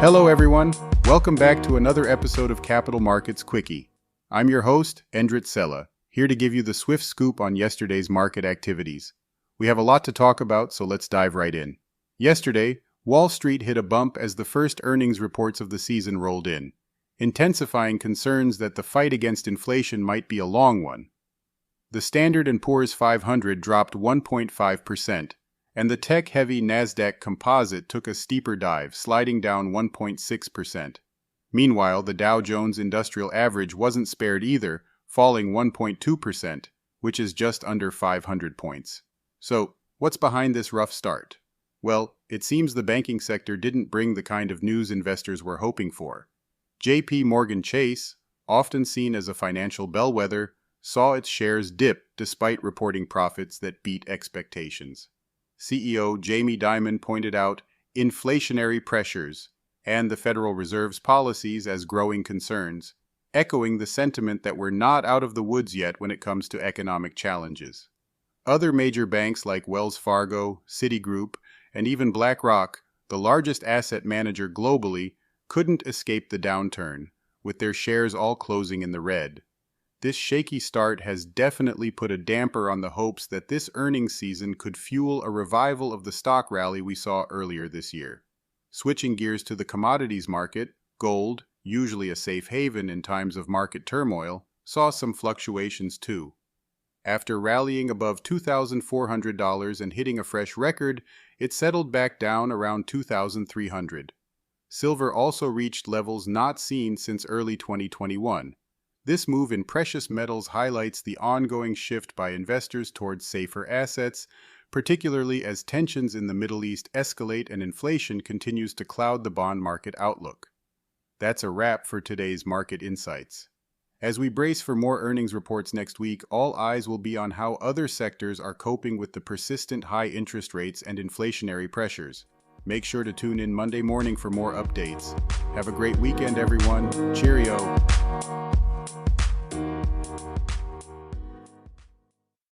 Hello everyone, welcome back to another episode of Capital Markets Quickie. I'm your host, Endrit Cela, here to give you the swift scoop on yesterday's market activities. We have a lot to talk about, so let's dive right in. Yesterday, Wall Street hit a bump as the first earnings reports of the season rolled in, intensifying concerns that the fight against inflation might be a long one. The Standard & Poor's 500 dropped 1.5%, and the tech-heavy Nasdaq Composite took a steeper dive, sliding down 1.6%. Meanwhile, the Dow Jones Industrial Average wasn't spared either, falling 1.2%, which is just under 500 points. So, what's behind this rough start? Well, it seems the banking sector didn't bring the kind of news investors were hoping for. J.P. Morgan Chase, often seen as a financial bellwether, saw its shares dip despite reporting profits that beat expectations. CEO Jamie Dimon pointed out inflationary pressures and the Federal Reserve's policies as growing concerns, echoing the sentiment that we're not out of the woods yet when it comes to economic challenges. Other major banks like Wells Fargo, Citigroup, and even BlackRock, the largest asset manager globally, couldn't escape the downturn, with their shares all closing in the red. This shaky start has definitely put a damper on the hopes that this earnings season could fuel a revival of the stock rally we saw earlier this year. Switching gears to the commodities market, gold, usually a safe haven in times of market turmoil, saw some fluctuations too. After rallying above $2,400 and hitting a fresh record, it settled back down around $2,300. Silver also reached levels not seen since early 2021. This move in precious metals highlights the ongoing shift by investors towards safer assets, particularly as tensions in the Middle East escalate and inflation continues to cloud the bond market outlook. That's a wrap for today's Market Insights. As we brace for more earnings reports next week, all eyes will be on how other sectors are coping with the persistent high interest rates and inflationary pressures. Make sure to tune in Monday morning for more updates. Have a great weekend, everyone. Cheerio!